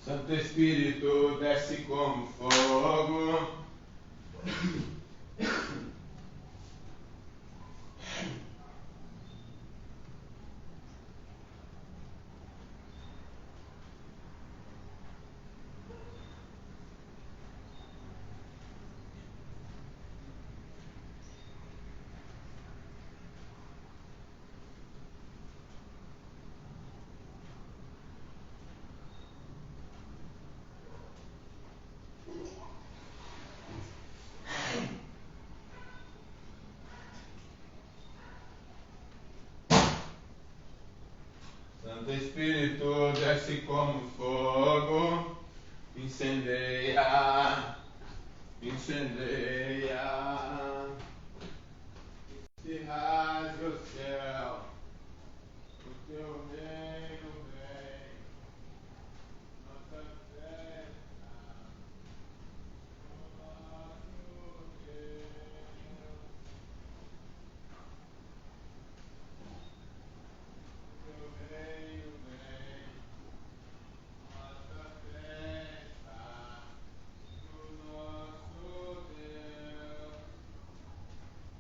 Santo Espírito desce como fogo. Santo Espírito desce como fogo, incendeia, incendeia, se rasga o céu, o teu reino vem, nossa festa, o nosso Deus, o teu reino vem, nossa festa, o nosso Deus,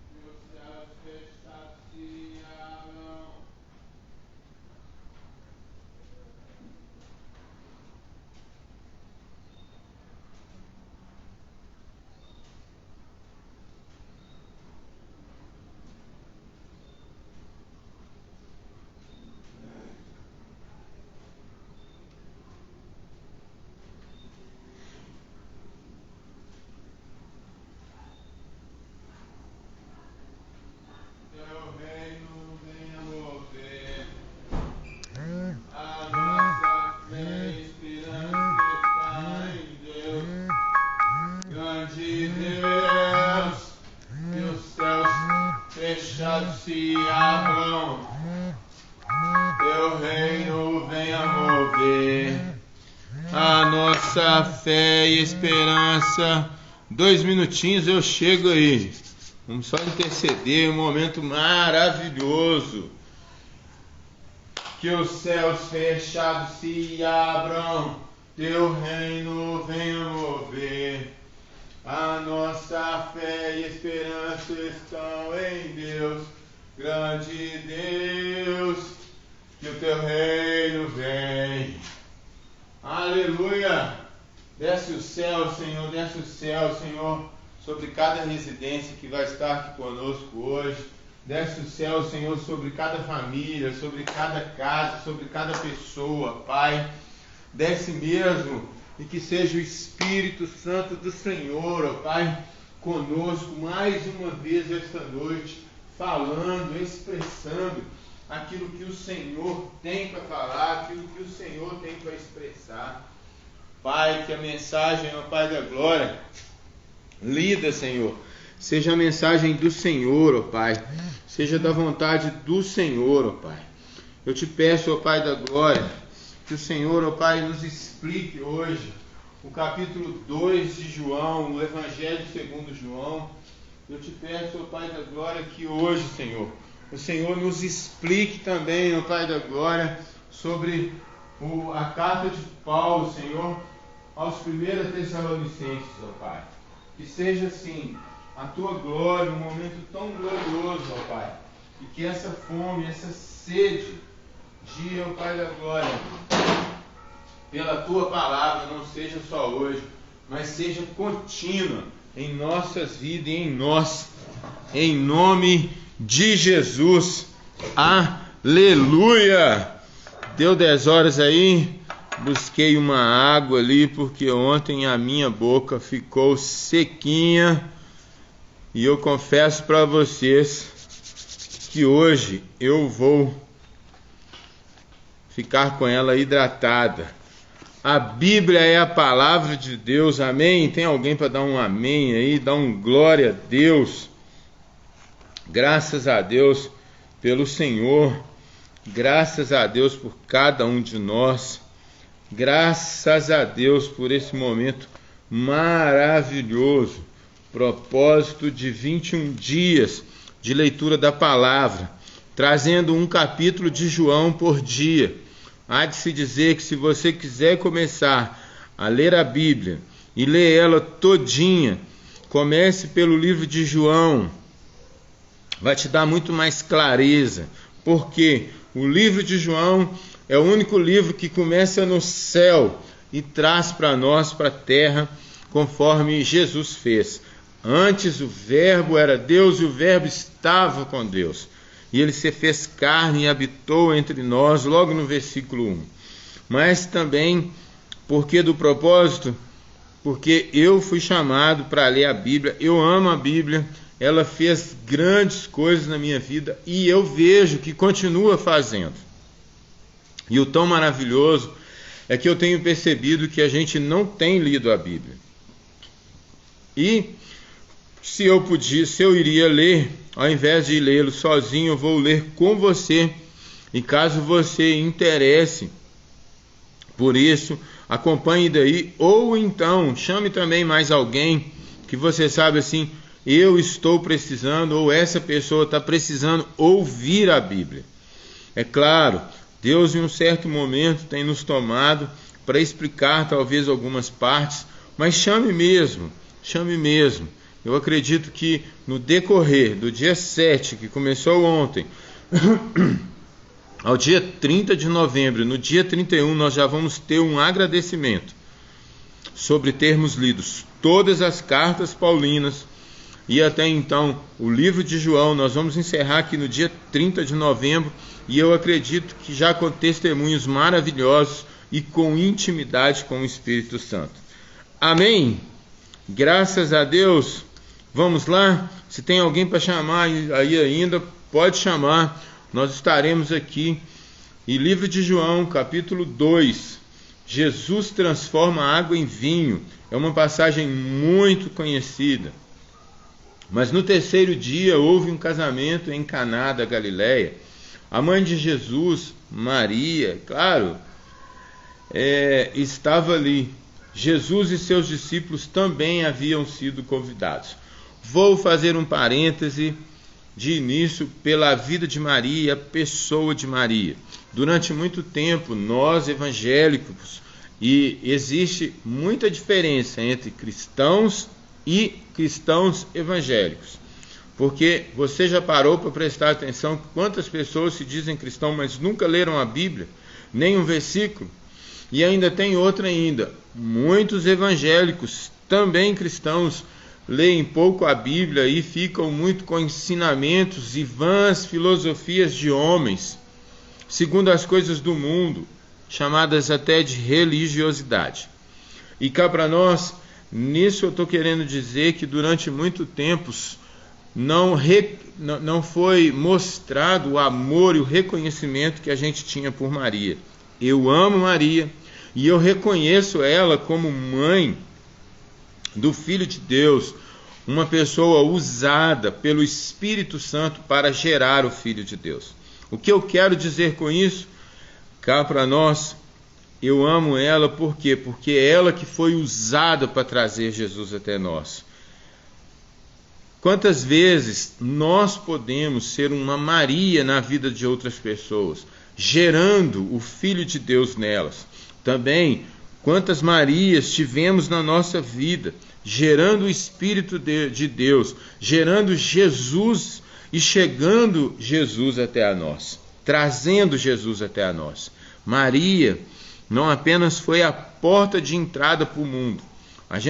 que os céus fechados se abram. Teu reino venha mover a nossa fé e esperança está em Deus, grande Deus, que os céus fechados se abram, teu reino venha mover a nossa fé e esperança. 2 minutinhos eu chego aí. Vamos só interceder, um momento maravilhoso. Que os céus fechados se abram, teu reino venha mover. A nossa fé e esperança estão em Deus, grande Deus, que o teu reino vem. Aleluia! Desce o céu, Senhor, desce o céu, Senhor, sobre cada residência que vai estar aqui conosco hoje. Desce o céu, Senhor, sobre cada família, sobre cada casa, sobre cada pessoa, Pai. Desce mesmo, e que seja o Espírito Santo do Senhor, ó Pai, conosco mais uma vez esta noite, falando, expressando aquilo que o Senhor tem para falar, aquilo que o Senhor tem para expressar. Pai, que a mensagem, ó Pai da glória, lida, Senhor, seja a mensagem do Senhor, ó Pai, seja da vontade do Senhor, ó Pai. Eu te peço, ó Pai da glória, que o Senhor, ó Pai, nos explique hoje o capítulo 2 de João, o Evangelho segundo João. Eu te peço, ó Pai da glória, que hoje, Senhor, o Senhor nos explique também, ó Pai da glória, sobre a carta de Paulo, Senhor, aos 1 Tessalonicenses, ó Pai. Que seja assim a tua glória, um momento tão glorioso, ó Pai, e que essa fome, essa sede de, ó Pai da glória, pela tua palavra, não seja só hoje, mas seja contínua em nossas vidas e em nós, em nome de Jesus. Aleluia! Deu 10 horas aí, busquei uma água ali, porque ontem a minha boca ficou sequinha, e eu confesso para vocês que hoje eu vou ficar com ela hidratada. A Bíblia é a palavra de Deus, amém? Tem alguém para dar um amém aí? Dar um glória a Deus. Graças a Deus pelo Senhor, graças a Deus por cada um de nós, graças a Deus por esse momento maravilhoso, propósito de 21 dias de leitura da palavra, trazendo um capítulo de João por dia. há de se dizer que se você quiser começar a ler a Bíblia e ler ela todinha, comece pelo livro de João. Vai te dar muito mais clareza, porque o livro de João é o único livro que começa no céu e traz para nós, para a terra, conforme Jesus fez. Antes o Verbo era Deus e o Verbo estava com Deus. E ele se fez carne e habitou entre nós, logo no versículo 1. Mas também, porque do propósito, porque eu fui chamado para ler a Bíblia, eu amo a Bíblia, ela fez grandes coisas na minha vida e eu vejo que continua fazendo. E o tão maravilhoso é que eu tenho percebido que a gente não tem lido a Bíblia. E se eu iria ler, ao invés de lê-lo sozinho, eu vou ler com você. E caso você interesse por isso, acompanhe daí, ou então chame também mais alguém que você sabe assim, eu estou precisando, ou essa pessoa está precisando ouvir a Bíblia. É claro, Deus em um certo momento tem nos tomado para explicar talvez algumas partes, mas chame mesmo. Eu acredito que no decorrer do dia 7, que começou ontem, ao dia 30 de novembro, no dia 31, nós já vamos ter um agradecimento sobre termos lido todas as cartas paulinas e até então o livro de João. Nós vamos encerrar aqui no dia 30 de novembro e eu acredito que já com testemunhos maravilhosos e com intimidade com o Espírito Santo. Amém? Graças a Deus. Vamos lá? Se tem alguém para chamar aí ainda, pode chamar. Nós estaremos aqui. E livro de João, capítulo 2. Jesus transforma a água em vinho. É uma passagem muito conhecida. Mas no terceiro dia houve um casamento em Caná da Galileia. A mãe de Jesus, Maria, claro, estava ali. Jesus e seus discípulos também haviam sido convidados. Vou fazer um parêntese de início pela vida de Maria, a pessoa de Maria. Durante muito tempo, nós evangélicos, e existe muita diferença entre cristãos e cristãos evangélicos. Porque você já parou para prestar atenção quantas pessoas se dizem cristão, mas nunca leram a Bíblia, nem um versículo? E ainda tem outra ainda. Muitos evangélicos, também cristãos, leem pouco a Bíblia e ficam muito com ensinamentos e vãs filosofias de homens, segundo as coisas do mundo, chamadas até de religiosidade. E cá para nós, nisso eu estou querendo dizer que durante muito tempo não foi mostrado o amor e o reconhecimento que a gente tinha por Maria. Eu amo Maria e eu reconheço ela como mãe do Filho de Deus, uma pessoa usada pelo Espírito Santo para gerar o Filho de Deus. O que eu quero dizer com isso? Cá para nós, eu amo ela por quê? Porque é ela que foi usada para trazer Jesus até nós. Quantas vezes nós podemos ser uma Maria na vida de outras pessoas, gerando o Filho de Deus nelas? Também, quantas Marias tivemos na nossa vida, gerando o Espírito de Deus, gerando Jesus e chegando Jesus até a nós, trazendo Jesus até a nós. Maria não apenas foi a porta de entrada para o mundo.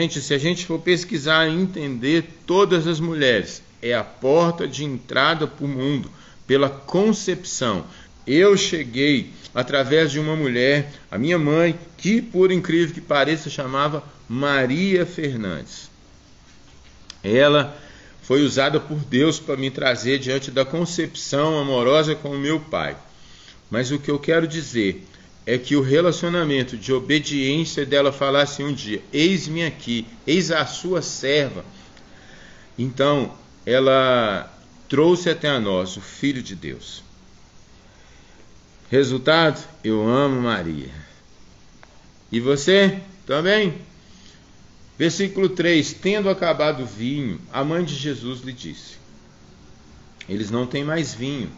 Se a gente for pesquisar e entender, todas as mulheres é a porta de entrada para o mundo, pela concepção. Eu cheguei através de uma mulher, a minha mãe, que por incrível que pareça chamava Maria Fernandes. Ela foi usada por Deus para me trazer diante da concepção amorosa com o meu pai. Mas o que eu quero dizer é que o relacionamento de obediência dela falasse um dia, eis-me aqui, eis a sua serva. Então, ela trouxe até a nós o Filho de Deus. Resultado, eu amo Maria. E você também? Versículo 3, tendo acabado o vinho, a mãe de Jesus lhe disse, eles não têm mais vinho.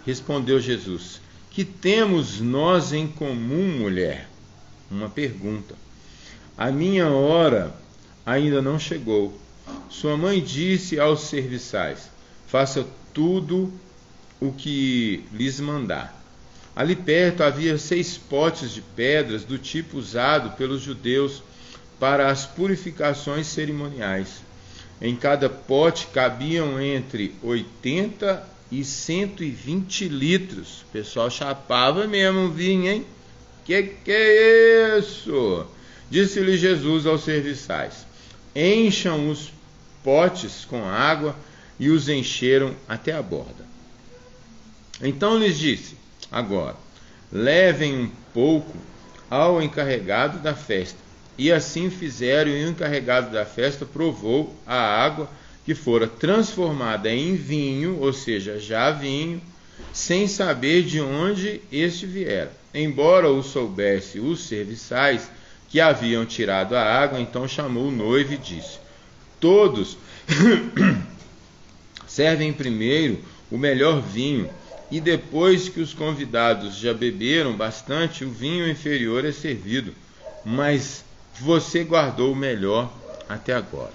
Respondeu Jesus, que temos nós em comum, mulher? Uma pergunta. A minha hora ainda não chegou. Sua mãe disse aos serviçais: faça tudo o que lhes mandar. Ali perto havia 6 potes de pedras do tipo usado pelos judeus para as purificações cerimoniais. Em cada pote cabiam entre 80 e 120 litros. O pessoal chapava mesmo o vinho, hein? Que é isso? Disse-lhe Jesus aos serviçais: encham os potes com água, e os encheram até a borda. Então lhes disse: agora, levem um pouco ao encarregado da festa. E assim fizeram, e o encarregado da festa provou a água que fora transformada em vinho, ou seja, já vinho, sem saber de onde este viera. Embora o soubesse os serviçais que haviam tirado a água, então chamou o noivo e disse: todos servem primeiro o melhor vinho, e depois que os convidados já beberam bastante, o vinho inferior é servido, mas você guardou o melhor até agora.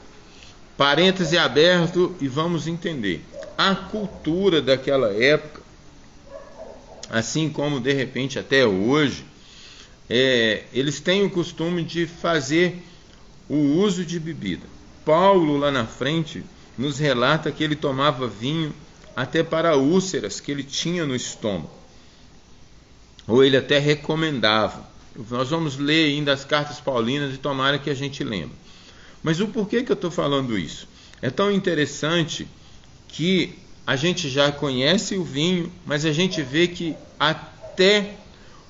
Parêntese aberto, e vamos entender. A cultura daquela época, assim como de repente até hoje, eles têm o costume de fazer o uso de bebida. Paulo, lá na frente, nos relata que ele tomava vinho até para úlceras que ele tinha no estômago, ou ele até recomendava. Nós vamos ler ainda as cartas paulinas e tomara que a gente lembre. Mas o porquê que eu estou falando isso? É tão interessante que a gente já conhece o vinho, mas a gente vê que até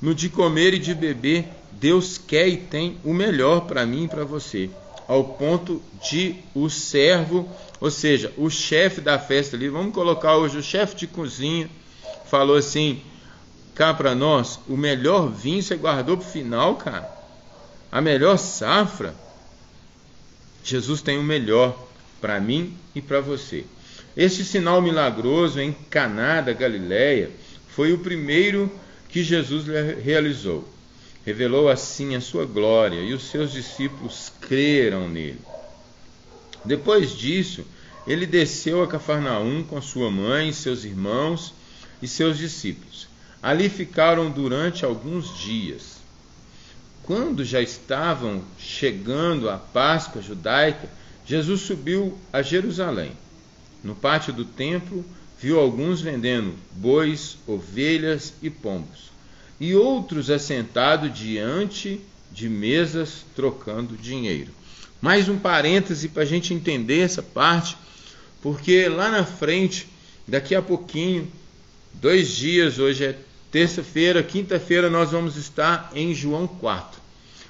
no de comer e de beber, Deus quer e tem o melhor para mim e para você, ao ponto de o servo, ou seja, o chefe da festa ali, vamos colocar hoje o chefe de cozinha, falou assim: cá para nós, o melhor vinho você guardou para o final, cara, a melhor safra. Jesus tem o melhor para mim e para você. Este sinal milagroso em Caná da Galileia foi o primeiro que Jesus realizou. Revelou assim a sua glória, e os seus discípulos creram nele. Depois disso, ele desceu a Cafarnaum com sua mãe, seus irmãos e seus discípulos. Ali ficaram durante alguns dias. Quando já estavam chegando a Páscoa judaica, Jesus subiu a Jerusalém. No pátio do templo, viu alguns vendendo bois, ovelhas e pombos, e outros assentados diante de mesas trocando dinheiro. Mais um parêntese para a gente entender essa parte, porque lá na frente, daqui a pouquinho, 2 dias, hoje é terça-feira, quinta-feira, nós vamos estar em João 4.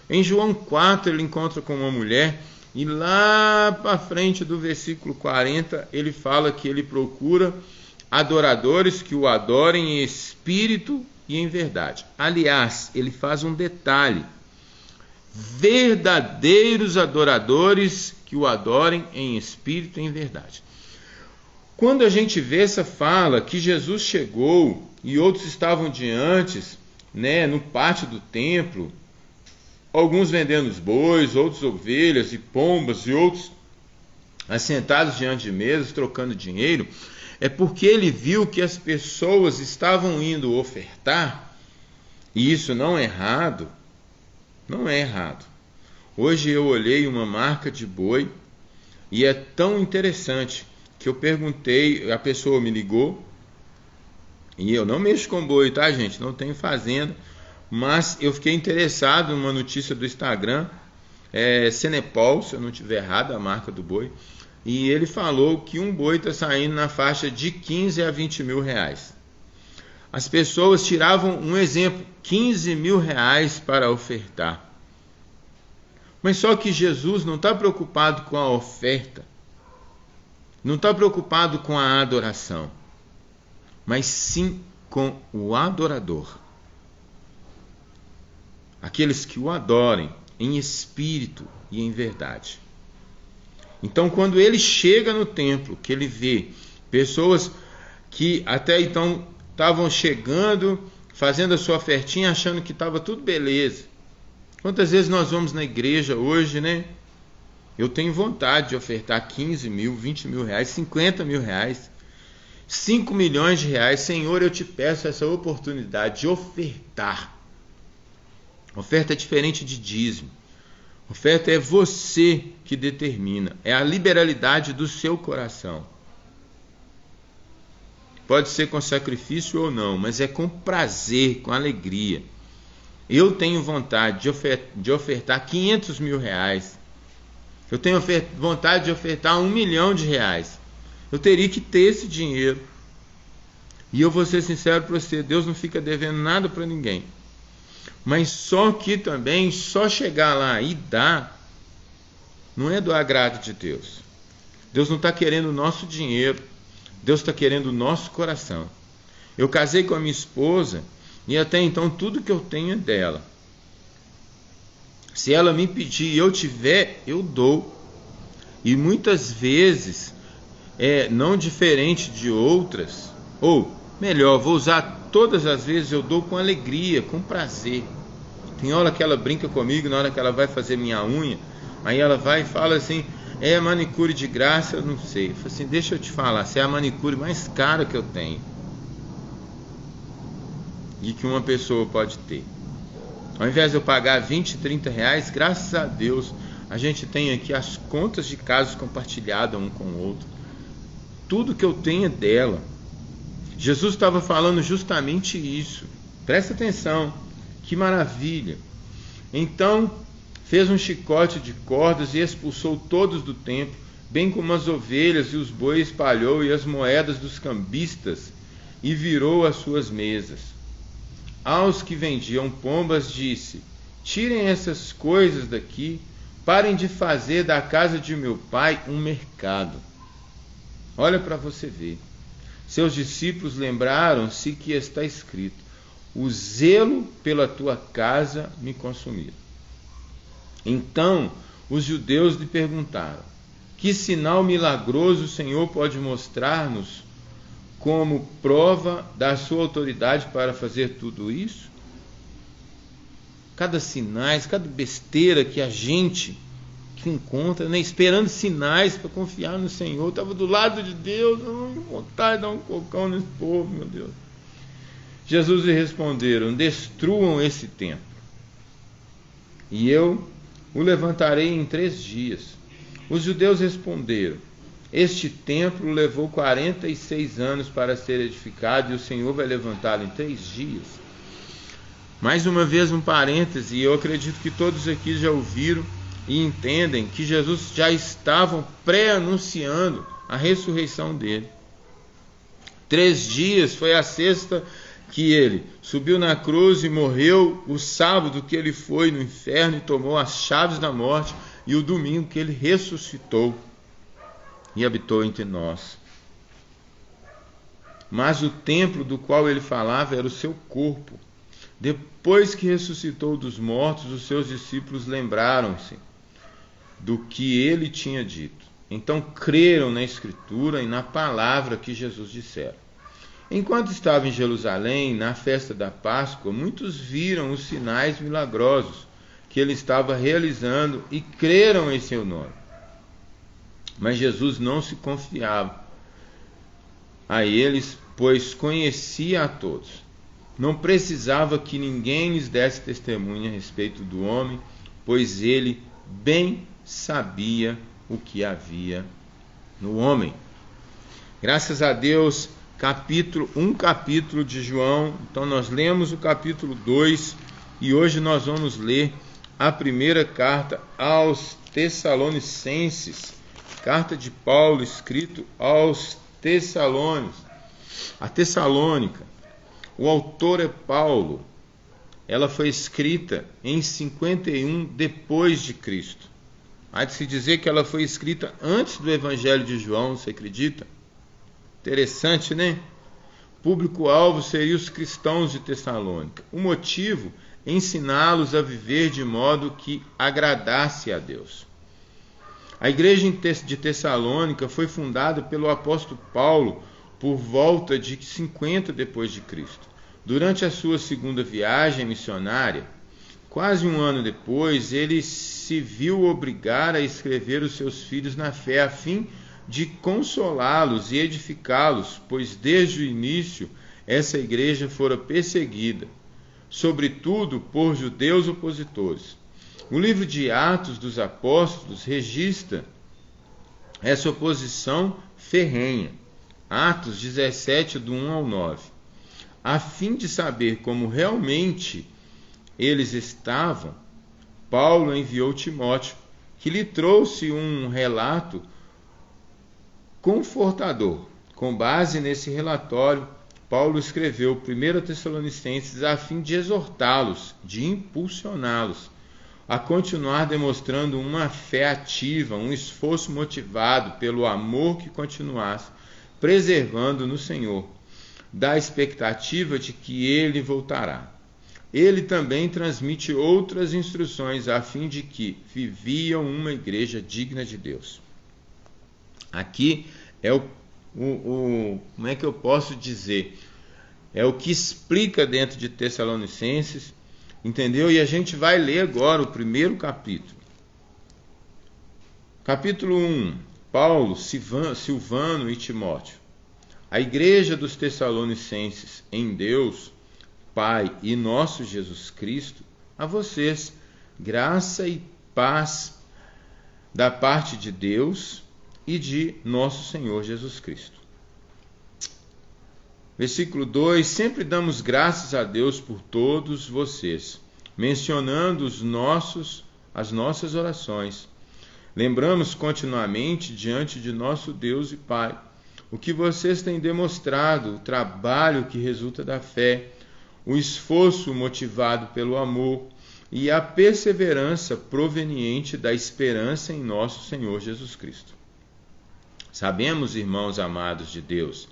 Em João 4 ele encontra com uma mulher, e lá para frente do versículo 40 ele fala que ele procura adoradores que o adorem em espírito e em verdade. Aliás, ele faz um detalhe: verdadeiros adoradores que o adorem em espírito e em verdade. Quando a gente vê essa fala que Jesus chegou e outros estavam diante, no pátio do templo, alguns vendendo os bois, outros ovelhas e pombas, e outros assentados diante de mesas, trocando dinheiro, é porque ele viu que as pessoas estavam indo ofertar, e isso não é errado, não é errado. Hoje eu olhei uma marca de boi, e é tão interessante que eu perguntei, a pessoa me ligou, e eu não mexo com boi, tá, gente? Não tenho fazenda, mas eu fiquei interessado numa notícia do Instagram, Senepol, se eu não estiver errado, a marca do boi, e ele falou que um boi está saindo na faixa de 15 a 20 mil reais. As pessoas tiravam um exemplo, 15 mil reais para ofertar. Mas só que Jesus não está preocupado com a oferta, não está preocupado com a adoração, mas sim com o adorador. Aqueles que o adorem em espírito e em verdade. Então, quando ele chega no templo, que ele vê pessoas que até então estavam chegando fazendo a sua ofertinha, achando que estava tudo beleza. Quantas vezes nós vamos na igreja hoje, né? Eu tenho vontade de ofertar 15 mil, 20 mil reais, 50 mil reais, 5 milhões de reais. Senhor, eu te peço essa oportunidade de ofertar. Oferta é diferente de dízimo. Oferta é você que determina. É a liberalidade do seu coração. Pode ser com sacrifício ou não, mas é com prazer, com alegria. Eu tenho vontade de ofertar 500 mil reais. Eu tenho vontade de ofertar 1 milhão de reais. Eu teria que ter esse dinheiro. E eu vou ser sincero para você, Deus não fica devendo nada para ninguém. Mas só que também, só chegar lá e dar, não é do agrado de Deus. Deus não está querendo o nosso dinheiro. Deus está querendo o nosso coração. Eu casei com a minha esposa e até então tudo que eu tenho é dela. Se ela me pedir e eu tiver, eu dou. E muitas vezes, não diferente de outras, ou melhor, vou usar todas as vezes, eu dou com alegria, com prazer. Tem hora que ela brinca comigo, na hora que ela vai fazer minha unha, aí ela vai e fala assim, é manicure de graça, eu não sei. Eu falo assim, deixa eu te falar, essa é a manicure mais cara que eu tenho. E que uma pessoa pode ter. Ao invés de eu pagar 20, 30 reais, graças a Deus, a gente tem aqui as contas de casos compartilhadas um com o outro. Tudo que eu tenho é dela. Jesus estava falando justamente isso. Presta atenção, que maravilha. Então, fez um chicote de cordas e expulsou todos do templo, bem como as ovelhas e os bois espalhou e as moedas dos cambistas, e virou as suas mesas. Aos que vendiam pombas disse, tirem essas coisas daqui, parem de fazer da casa de meu pai um mercado. Olha para você ver. Seus discípulos lembraram-se que está escrito, o zelo pela tua casa me consumiu. Então os judeus lhe perguntaram, que sinal milagroso o Senhor pode mostrar-nos como prova da sua autoridade para fazer tudo isso? Cada sinais, cada besteira que a gente encontra, né, esperando sinais para confiar no Senhor. Estava do lado de Deus, não vontade de dar um cocão nesse povo, meu Deus. Jesus lhe responderam, destruam esse templo, e eu o levantarei em 3 dias. Os judeus responderam, este templo levou 46 anos para ser edificado, e o Senhor vai levantá-lo em 3 dias. Mais uma vez um parêntese, eu acredito que todos aqui já ouviram e entendem que Jesus já estavam pré-anunciando a ressurreição dele. 3 dias foi a sexta que ele subiu na cruz e morreu, o sábado que ele foi no inferno e tomou as chaves da morte, e o domingo que ele ressuscitou e habitou entre nós. Mas o templo do qual ele falava era o seu corpo. Depois que ressuscitou dos mortos, os seus discípulos lembraram-se do que ele tinha dito. Então creram na Escritura e na palavra que Jesus dissera. Enquanto estava em Jerusalém, na festa da Páscoa, muitos viram os sinais milagrosos que ele estava realizando e creram em seu nome. Mas Jesus não se confiava a eles, pois conhecia a todos. Não precisava que ninguém lhes desse testemunho a respeito do homem, pois ele bem sabia o que havia no homem. Graças a Deus, um capítulo de João. Então nós lemos o capítulo 2 e hoje nós vamos ler a primeira carta aos Tessalonicenses, carta de Paulo escrito aos Tessalônicos. A Tessalônica, o autor é Paulo. Ela foi escrita em 51 depois de Cristo. Há de se dizer que ela foi escrita antes do Evangelho de João, você acredita? Interessante, né? O público-alvo seria os cristãos de Tessalônica. O motivo, ensiná-los a viver de modo que agradasse a Deus. A igreja de Tessalônica foi fundada pelo apóstolo Paulo por volta de 50 depois de Cristo. Durante a sua segunda viagem missionária, quase um ano depois, ele se viu obrigar a escrever os seus filhos na fé, a fim de consolá-los e edificá-los, pois desde o início essa igreja fora perseguida, sobretudo por judeus opositores. O livro de Atos dos Apóstolos registra essa oposição ferrenha. Atos 17, do 1 ao 9. A fim de saber como realmente eles estavam, Paulo enviou Timóteo, que lhe trouxe um relato confortador. Com base nesse relatório, Paulo escreveu 1 Tessalonicenses a fim de exortá-los, de impulsioná-los a continuar demonstrando uma fé ativa, um esforço motivado pelo amor que continuasse, preservando no Senhor, da expectativa de que ele voltará. Ele também transmite outras instruções a fim de que viviam uma igreja digna de Deus. Aqui é como é que eu posso dizer? É o que explica dentro de Tessalonicenses, entendeu? E a gente vai ler agora o primeiro capítulo. Capítulo 1. Paulo, Silvano e Timóteo. A igreja dos Tessalonicenses em Deus, Pai e nosso Jesus Cristo, a vocês, graça e paz da parte de Deus e de nosso Senhor Jesus Cristo. Versículo 2: sempre damos graças a Deus por todos vocês, mencionando as nossas orações. Lembramos continuamente diante de nosso Deus e Pai o que vocês têm demonstrado, o trabalho que resulta da fé, o esforço motivado pelo amor e a perseverança proveniente da esperança em nosso Senhor Jesus Cristo. Sabemos, irmãos amados de Deus,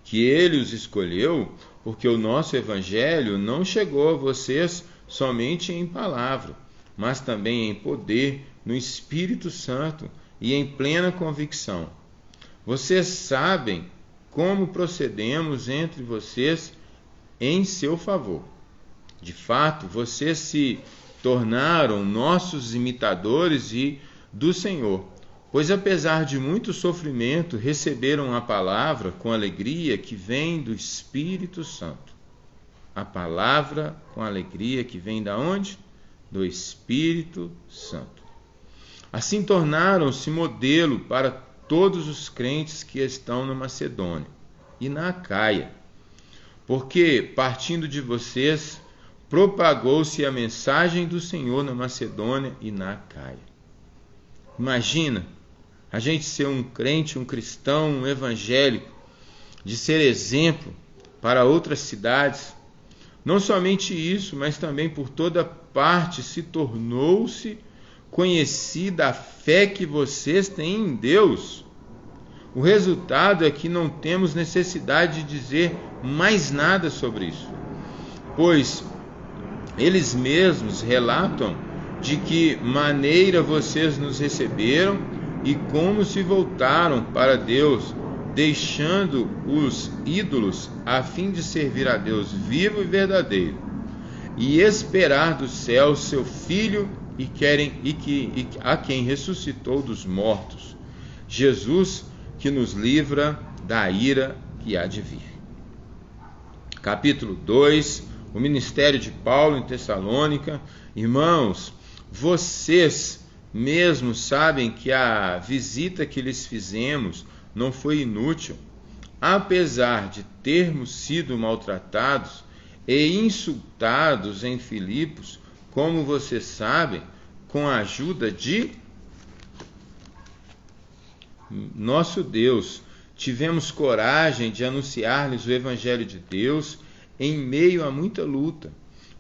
que Ele os escolheu porque o nosso Evangelho não chegou a vocês somente em palavra, mas também em poder, no Espírito Santo e em plena convicção. Vocês sabem como procedemos entre vocês em seu favor. De fato, vocês se tornaram nossos imitadores e do Senhor, pois apesar de muito sofrimento, receberam a palavra com alegria que vem do Espírito Santo. A palavra com alegria que vem da onde? Do Espírito Santo. Assim tornaram-se modelo para todos os crentes que estão na Macedônia e na Acaia, porque, partindo de vocês, propagou-se a mensagem do Senhor na Macedônia e na Acaia. Imagina a gente ser um crente, um cristão, um evangélico, de ser exemplo para outras cidades. Não somente isso, mas também por toda parte se tornou-se conhecida a fé que vocês têm em Deus. O resultado é que não temos necessidade de dizer mais nada sobre isso, pois eles mesmos relatam de que maneira vocês nos receberam e como se voltaram para Deus, deixando os ídolos a fim de servir a Deus vivo e verdadeiro e esperar do céu seu Filho a quem ressuscitou dos mortos, Jesus, que nos livra da ira que há de vir. Capítulo 2, o ministério de Paulo em Tessalônica. Irmãos, vocês mesmos sabem que a visita que lhes fizemos não foi inútil. Apesar de termos sido maltratados e insultados em Filipos, como vocês sabem, com a ajuda de nosso Deus, tivemos coragem de anunciar-lhes o Evangelho de Deus em meio a muita luta,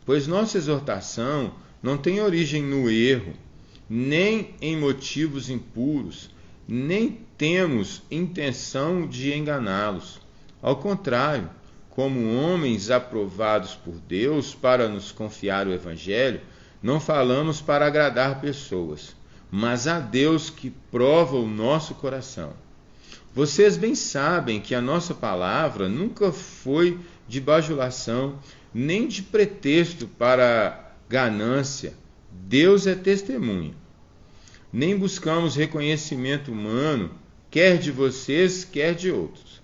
pois nossa exortação não tem origem no erro, nem em motivos impuros, nem temos intenção de enganá-los. Ao contrário, como homens aprovados por Deus para nos confiar o Evangelho, não falamos para agradar pessoas, mas a Deus que prova o nosso coração. Vocês bem sabem que a nossa palavra nunca foi de bajulação, nem de pretexto para ganância. Deus é testemunha. Nem buscamos reconhecimento humano, quer de vocês, quer de outros.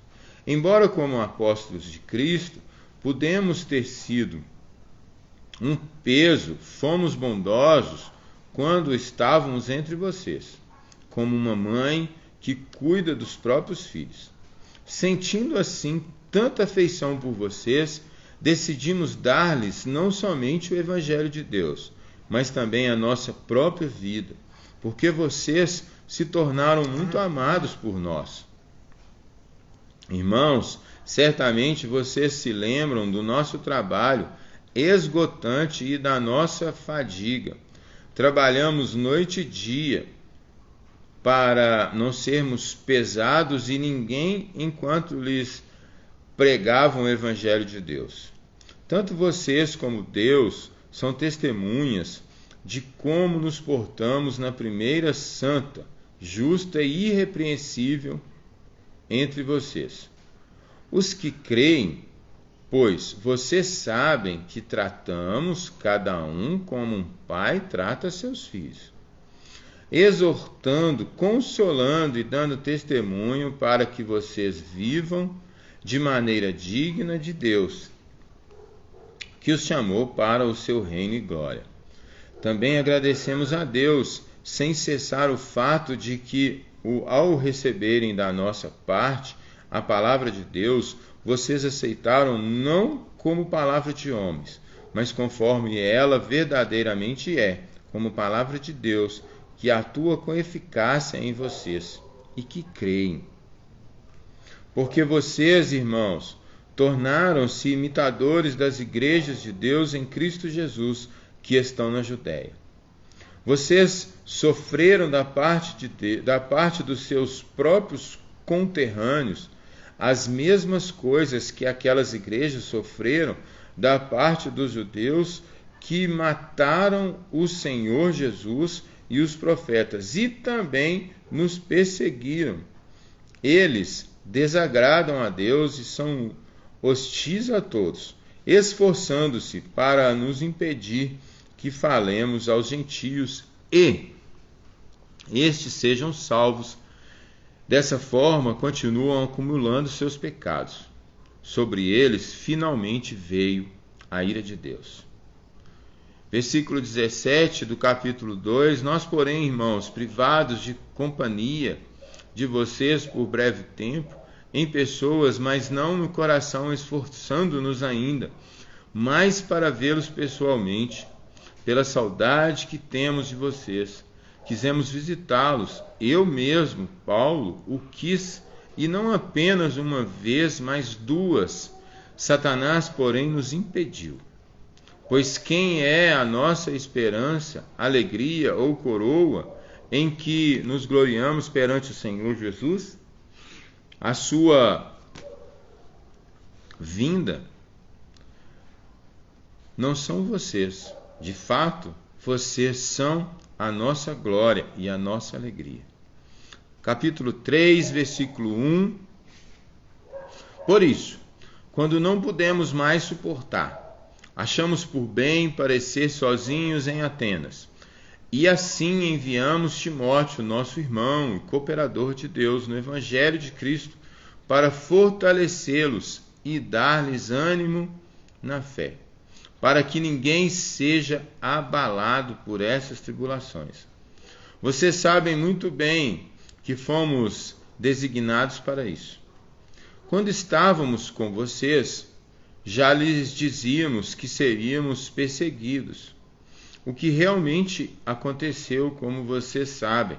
Embora como apóstolos de Cristo, pudemos ter sido um peso, fomos bondosos quando estávamos entre vocês, como uma mãe que cuida dos próprios filhos. Sentindo assim tanta afeição por vocês, decidimos dar-lhes não somente o Evangelho de Deus, mas também a nossa própria vida, porque vocês se tornaram muito amados por nós. Irmãos, certamente vocês se lembram do nosso trabalho esgotante e da nossa fadiga. Trabalhamos noite e dia para não sermos pesados e ninguém enquanto lhes pregavam o Evangelho de Deus. Tanto vocês como Deus são testemunhas de como nos portamos na primeira santa, justa e irrepreensível entre vocês. Os que creem, pois vocês sabem que tratamos cada um como um pai trata seus filhos, exortando, consolando e dando testemunho para que vocês vivam de maneira digna de Deus, que os chamou para o seu reino e glória. Também agradecemos a Deus, sem cessar o fato de que, ao receberem da nossa parte a palavra de Deus, vocês aceitaram não como palavra de homens, mas conforme ela verdadeiramente é, como palavra de Deus, que atua com eficácia em vocês e que creem. Porque vocês, irmãos, tornaram-se imitadores das igrejas de Deus em Cristo Jesus, que estão na Judéia. Vocês sofreram da parte dos seus próprios conterrâneos as mesmas coisas que aquelas igrejas sofreram da parte dos judeus que mataram o Senhor Jesus e os profetas, e também nos perseguiram. Eles desagradam a Deus e são hostis a todos, esforçando-se para nos impedir que falemos aos gentios e estes sejam salvos. Dessa forma, continuam acumulando seus pecados. Sobre eles, finalmente, veio a ira de Deus. Versículo 17 do capítulo 2. Nós, porém, irmãos, privados de companhia de vocês por breve tempo, em pessoas, mas não no coração, esforçando-nos ainda, mais para vê-los pessoalmente, pela saudade que temos de vocês. Quisemos visitá-los. Eu mesmo, Paulo, o quis, e não apenas uma vez, mas duas. Satanás, porém, nos impediu. Pois quem é a nossa esperança, alegria ou coroa em que nos gloriamos perante o Senhor Jesus? A sua vinda não são vocês. De fato, vocês são a nossa glória e a nossa alegria. Capítulo 3, versículo 1. Por isso, quando não pudemos mais suportar, achamos por bem parecer sozinhos em Atenas. E assim enviamos Timóteo, nosso irmão e cooperador de Deus no Evangelho de Cristo, para fortalecê-los e dar-lhes ânimo na fé, para que ninguém seja abalado por essas tribulações. Vocês sabem muito bem que fomos designados para isso. Quando estávamos com vocês, já lhes dizíamos que seríamos perseguidos, o que realmente aconteceu, como vocês sabem.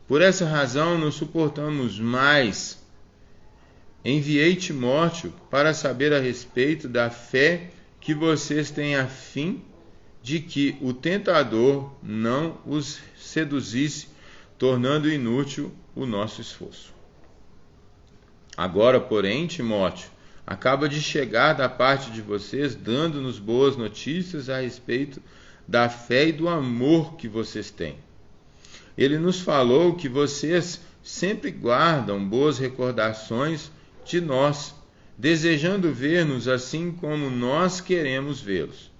Por essa razão, não suportamos mais. Enviei Timóteo para saber a respeito da fé que vocês têm, a fim de que o tentador não os seduzisse, tornando inútil o nosso esforço. Agora, porém, Timóteo acaba de chegar da parte de vocês, dando-nos boas notícias a respeito da fé e do amor que vocês têm. Ele nos falou que vocês sempre guardam boas recordações de nós, desejando ver-nos assim como nós queremos vê-los.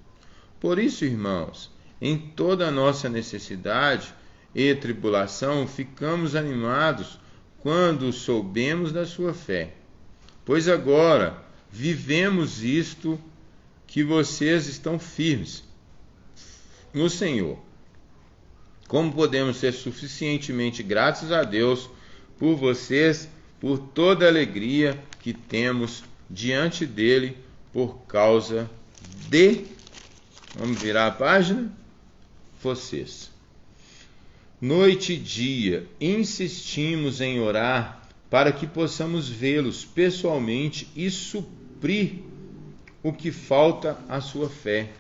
Por isso, irmãos, em toda a nossa necessidade e tribulação, ficamos animados quando soubemos da sua fé. Pois agora vivemos isto, que vocês estão firmes no Senhor. Como podemos ser suficientemente gratos a Deus por vocês, por toda a alegria que temos diante dele por causa de... Vamos virar a página? Vocês. Noite e dia, insistimos em orar para que possamos vê-los pessoalmente e suprir o que falta à sua fé.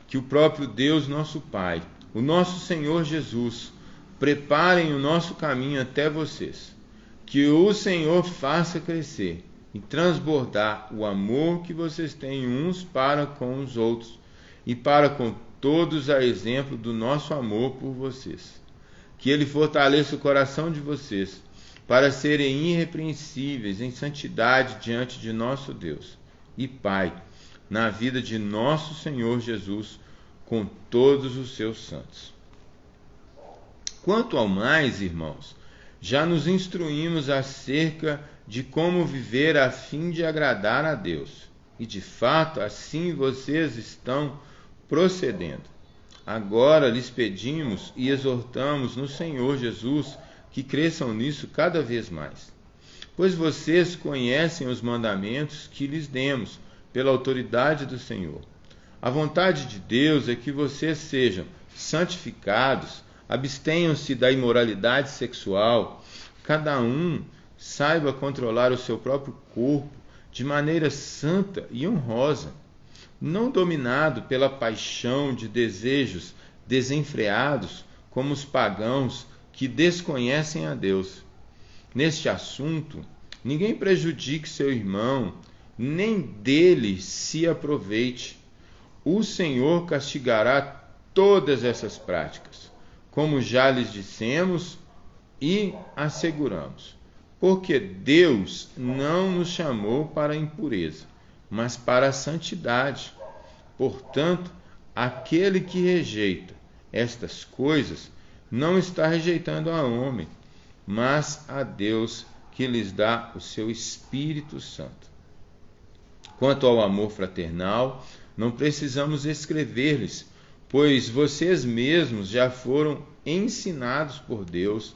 Que o próprio Deus, nosso Pai, o nosso Senhor Jesus, preparem o nosso caminho até vocês. Que o Senhor faça crescer e transbordar o amor que vocês têm uns para com os outros e para com todos, a exemplo do nosso amor por vocês. Que Ele fortaleça o coração de vocês para serem irrepreensíveis em santidade diante de nosso Deus e Pai, na vida de nosso Senhor Jesus, com todos os seus santos. Quanto ao mais, irmãos, já nos instruímos acerca de como viver a fim de agradar a Deus. E de fato, assim vocês estão procedendo. Agora lhes pedimos e exortamos no Senhor Jesus que cresçam nisso cada vez mais. Pois vocês conhecem os mandamentos que lhes demos pela autoridade do Senhor. A vontade de Deus é que vocês sejam santificados, abstenham-se da imoralidade sexual, cada um saiba controlar o seu próprio corpo de maneira santa e honrosa, não dominado pela paixão de desejos desenfreados como os pagãos que desconhecem a Deus. Neste assunto, ninguém prejudique seu irmão, nem dele se aproveite. O Senhor castigará todas essas práticas, como já lhes dissemos e asseguramos, porque Deus não nos chamou para a impureza, mas para a santidade. Portanto, aquele que rejeita estas coisas não está rejeitando a homem, mas a Deus, que lhes dá o seu Espírito Santo. Quanto ao amor fraternal, não precisamos escrever-lhes, pois vocês mesmos já foram ensinados por Deus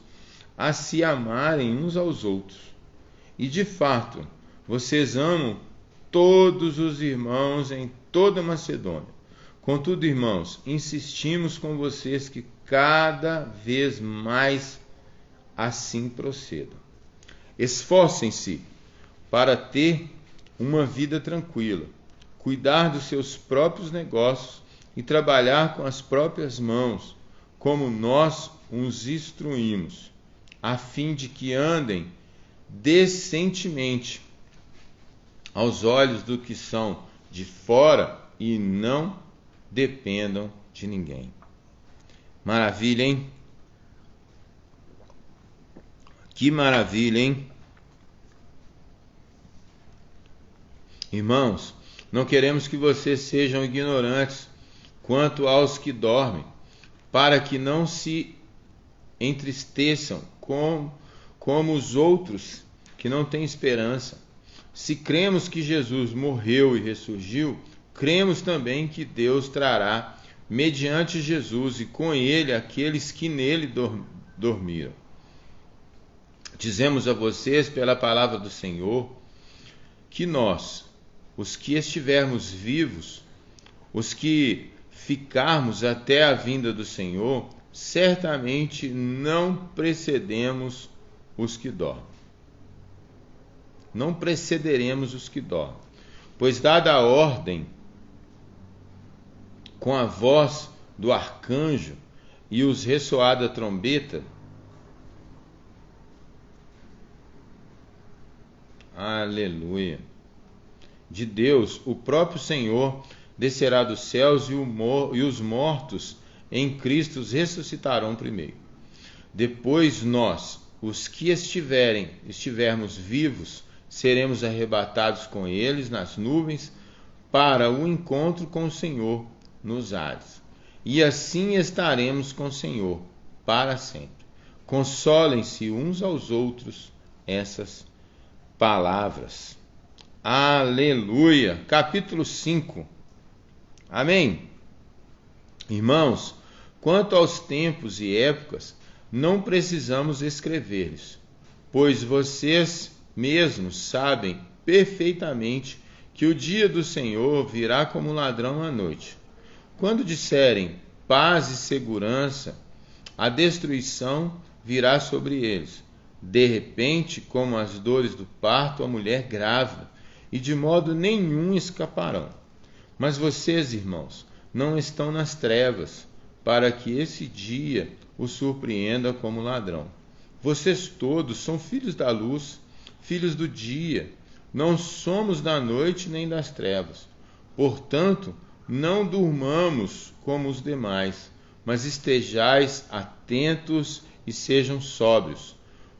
a se amarem uns aos outros. E de fato, vocês amam todos os irmãos em toda a Macedônia. Contudo, irmãos, insistimos com vocês que cada vez mais assim procedam. Esforcem-se para ter uma vida tranquila, cuidar dos seus próprios negócios e trabalhar com as próprias mãos, como nós os instruímos, a fim de que andem decentemente aos olhos do que são de fora e não dependam de ninguém. Maravilha, hein? Que maravilha, hein? Irmãos, não queremos que vocês sejam ignorantes quanto aos que dormem, para que não se entristeçam como os outros que não têm esperança. Se cremos que Jesus morreu e ressurgiu, cremos também que Deus trará, mediante Jesus e com ele, aqueles que nele dormiram. Dizemos a vocês, pela palavra do Senhor, que nós, os que estivermos vivos, os que ficarmos até a vinda do Senhor, certamente não precedemos os que dormem. Não precederemos os que dormem. Pois dada a ordem, com a voz do arcanjo e os ressoada trombeta, aleluia, de Deus, o próprio Senhor descerá dos céus e os mortos em Cristo ressuscitarão primeiro. Depois nós, os que estivermos vivos, seremos arrebatados com eles nas nuvens para o encontro com o Senhor nos ares. E assim estaremos com o Senhor para sempre. Consolem-se uns aos outros essas palavras. Aleluia! Capítulo 5. Amém? Irmãos, quanto aos tempos e épocas, não precisamos escrever-lhes, pois vocês mesmos sabem perfeitamente que o dia do Senhor virá como ladrão à noite. Quando disserem paz e segurança, a destruição virá sobre eles. De repente, como as dores do parto, a mulher grávida, e de modo nenhum escaparão. Mas vocês, irmãos, não estão nas trevas, para que esse dia os surpreenda como ladrão. Vocês todos são filhos da luz, filhos do dia. Não somos da noite nem das trevas. Portanto, não durmamos como os demais, mas estejais atentos e sejam sóbrios.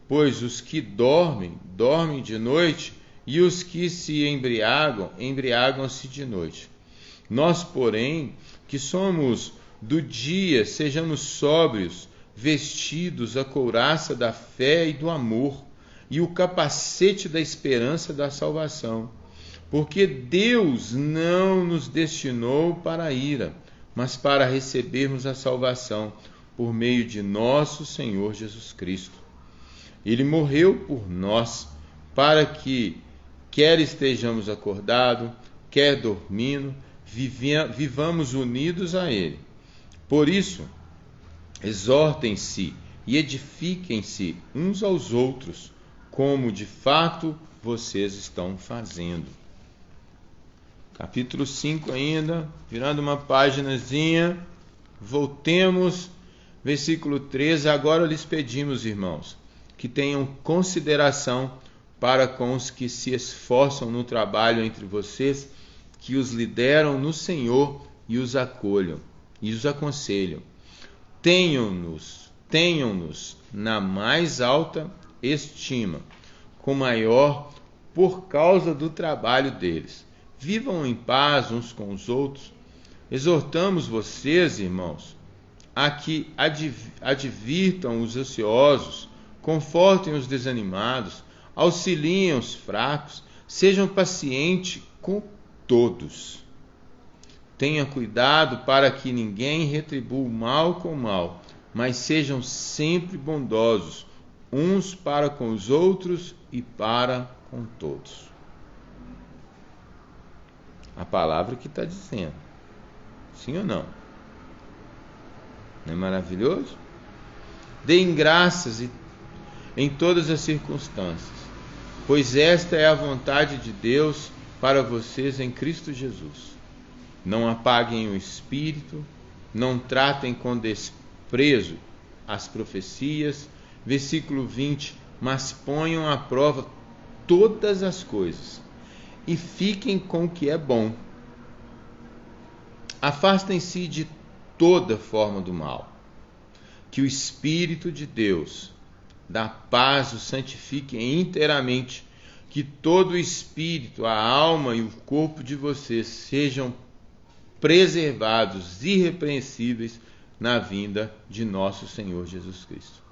Pois os que dormem, dormem de noite, e os que se embriagam, embriagam-se de noite. Nós, porém, que somos do dia, sejamos sóbrios, vestidos a couraça da fé e do amor, e o capacete da esperança da salvação. Porque Deus não nos destinou para a ira, mas para recebermos a salvação por meio de nosso Senhor Jesus Cristo. Ele morreu por nós, para que, quer estejamos acordados, quer dormindo, vivamos unidos a Ele. Por isso, exortem-se e edifiquem-se uns aos outros, como de fato vocês estão fazendo. Capítulo 5 ainda, virando uma paginazinha, voltemos, versículo 13. Agora lhes pedimos, irmãos, que tenham consideração para com os que se esforçam no trabalho entre vocês, que os lideram no Senhor e os acolham, e os aconselham. Tenham-nos na mais alta estima, com maior por causa do trabalho deles. Vivam em paz uns com os outros. Exortamos vocês, irmãos, a que advirtam os ociosos, confortem os desanimados, auxiliem os fracos, sejam pacientes com todos. Tenha cuidado para que ninguém retribua o mal com o mal, mas sejam sempre bondosos, uns para com os outros e para com todos. A palavra que está dizendo. Sim ou não? Não é maravilhoso? Deem graças em todas as circunstâncias, pois esta é a vontade de Deus para vocês em Cristo Jesus. Não apaguem o espírito, não tratem com desprezo as profecias. Versículo 20, mas ponham à prova todas as coisas e fiquem com o que é bom. Afastem-se de toda forma do mal. Que o Espírito de Deus, da paz, o santifique inteiramente. Que todo o espírito, a alma e o corpo de vocês sejam preservados, irrepreensíveis, na vinda de nosso Senhor Jesus Cristo.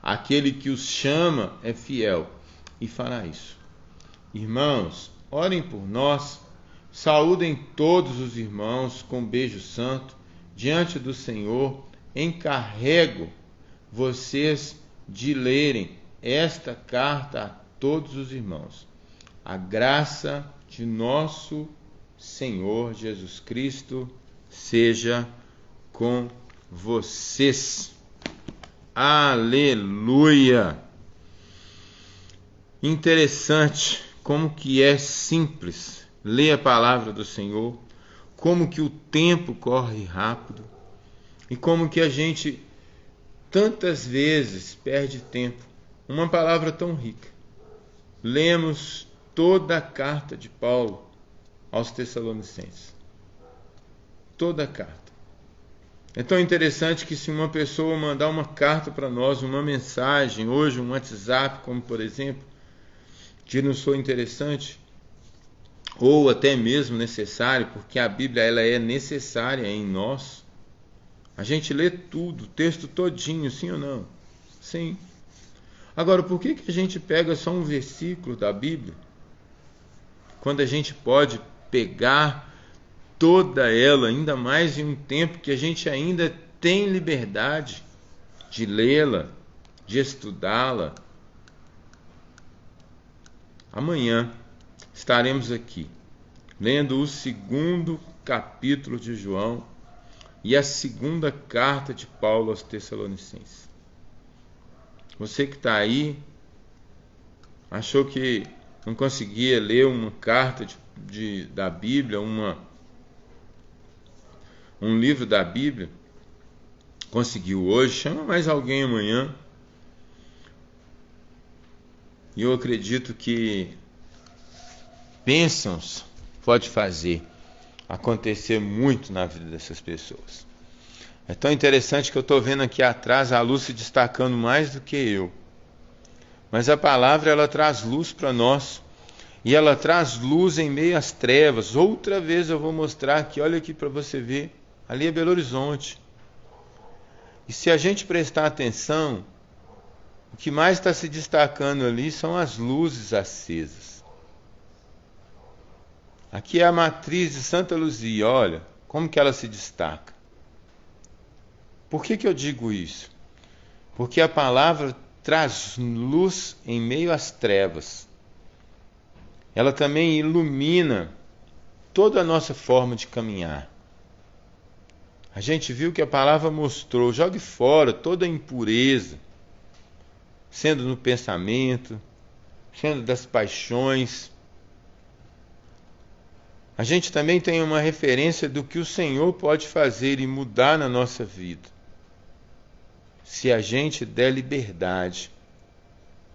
Aquele que os chama é fiel e fará isso. Irmãos, orem por nós, saúdem todos os irmãos com beijo santo, diante do Senhor. Encarrego vocês de lerem esta carta a todos os irmãos. A graça de nosso Senhor Jesus Cristo seja com vocês. Aleluia! Interessante como que é simples ler a palavra do Senhor, como que o tempo corre rápido e como que a gente tantas vezes perde tempo. Uma palavra tão rica. Lemos toda a carta de Paulo aos Tessalonicenses. Toda a carta. É tão interessante que se uma pessoa mandar uma carta para nós, uma mensagem, hoje um WhatsApp, como por exemplo, que não sou interessante, ou até mesmo necessário, porque a Bíblia ela é necessária em nós, a gente lê tudo, o texto todinho, sim ou não? Sim. Agora, por que a gente pega só um versículo da Bíblia, quando a gente pode pegar toda ela, ainda mais em um tempo que a gente ainda tem liberdade de lê-la, de estudá-la? Amanhã estaremos aqui, lendo o 2º capítulo de João e a 2ª carta de Paulo aos Tessalonicenses. Você que está aí, achou que não conseguia ler uma carta da Bíblia, um livro da Bíblia, conseguiu hoje, chama mais alguém amanhã. E eu acredito que bênçãos pode fazer acontecer muito na vida dessas pessoas. É tão interessante que eu estou vendo aqui atrás a luz se destacando mais do que eu. Mas a palavra ela traz luz para nós. E ela traz luz em meio às trevas. Outra vez eu vou mostrar aqui, olha aqui para você ver. Ali é Belo Horizonte. E se a gente prestar atenção, o que mais está se destacando ali são as luzes acesas. Aqui é a matriz de Santa Luzia, olha como que ela se destaca. Por que eu digo isso? Porque a palavra traz luz em meio às trevas. Ela também ilumina toda a nossa forma de caminhar. A gente viu que a palavra mostrou, jogue fora toda a impureza, sendo no pensamento, sendo das paixões. A gente também tem uma referência do que o Senhor pode fazer e mudar na nossa vida, se a gente der liberdade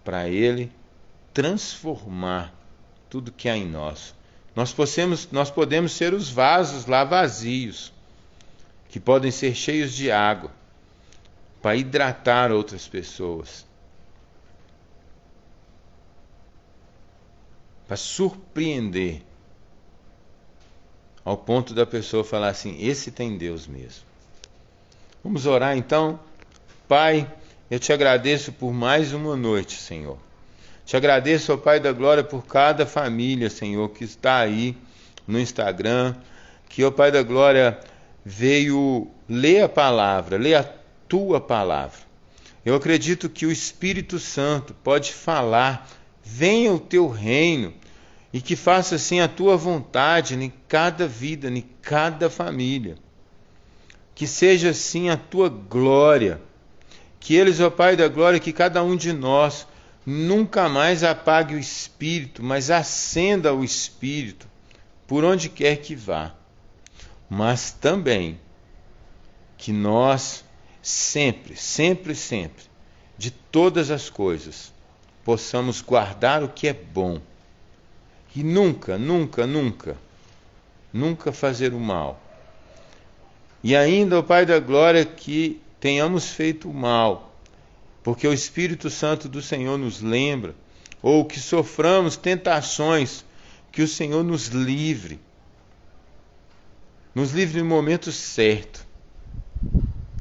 para Ele transformar tudo que há em nós. Nós podemos ser os vasos lá vazios, que podem ser cheios de água, para hidratar outras pessoas, para surpreender, ao ponto da pessoa falar assim, esse tem Deus mesmo. Vamos orar então? Pai, eu te agradeço por mais uma noite, Senhor. Te agradeço, ó Pai da Glória, por cada família, Senhor, que está aí no Instagram, que, ó Pai da Glória, veio ler a palavra, ler a Tua palavra. Eu acredito que o Espírito Santo pode falar, venha o Teu reino, e que faça assim a Tua vontade em cada vida, em cada família. Que seja assim a Tua glória. Que eles, ó Pai da Glória, que cada um de nós nunca mais apague o Espírito, mas acenda o Espírito por onde quer que vá. Mas também que nós sempre, de todas as coisas, possamos guardar o que é bom e nunca fazer o mal. E ainda, ó Pai da Glória, que tenhamos feito o mal, porque o Espírito Santo do Senhor nos lembra, ou que soframos tentações, que o Senhor nos livre no momento certo.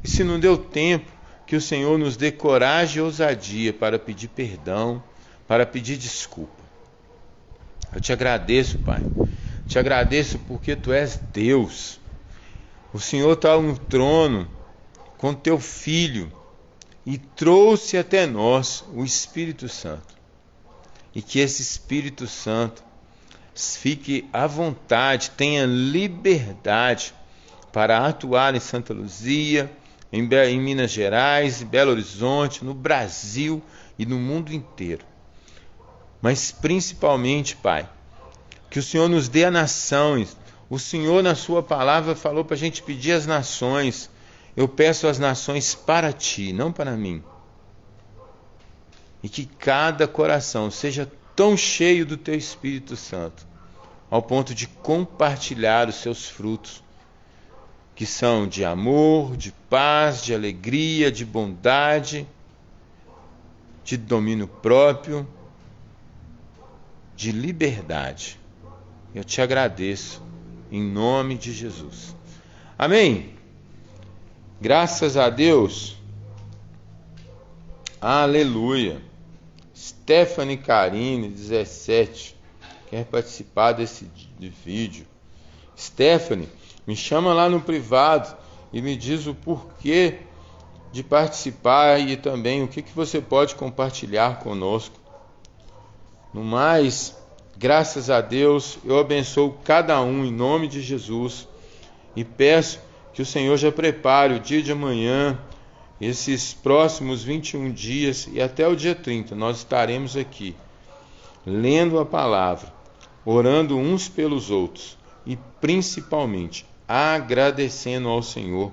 E se não deu tempo, que o Senhor nos dê coragem e ousadia para pedir perdão, para pedir desculpa. Eu te agradeço, Pai. Te agradeço porque Tu és Deus. O Senhor está no trono com Teu Filho e trouxe até nós o Espírito Santo. E que esse Espírito Santo fique à vontade, tenha liberdade para atuar em Santa Luzia, em Minas Gerais, em Belo Horizonte, no Brasil e no mundo inteiro. Mas principalmente, Pai, que o Senhor nos dê as nações. O Senhor, na Sua palavra, falou para a gente pedir as nações. Eu peço as nações para Ti, não para mim. E que cada coração seja tão cheio do Teu Espírito Santo, ao ponto de compartilhar os seus frutos que são de amor, de paz, de alegria, de bondade, de domínio próprio, de liberdade. Eu te agradeço em nome de Jesus. Amém? Graças a Deus. Aleluia. Stephanie Karine, 17, quer participar desse vídeo. Stephanie, me chama lá no privado e me diz o porquê de participar e também o que você pode compartilhar conosco. No mais, graças a Deus, eu abençoo cada um em nome de Jesus e peço que o Senhor já prepare o dia de amanhã, esses próximos 21 dias e até o dia 30, nós estaremos aqui, lendo a palavra, orando uns pelos outros e principalmente agradecendo ao Senhor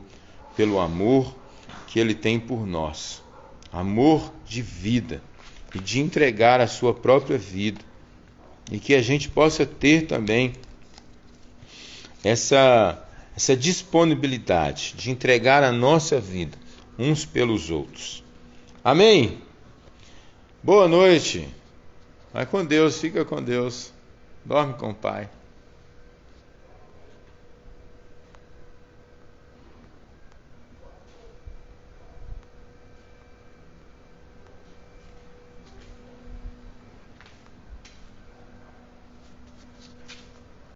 pelo amor que Ele tem por nós. Amor de vida e de entregar a sua própria vida. E que a gente possa ter também essa disponibilidade de entregar a nossa vida uns pelos outros. Amém? Boa noite. Vai com Deus, fica com Deus. Dorme com o Pai.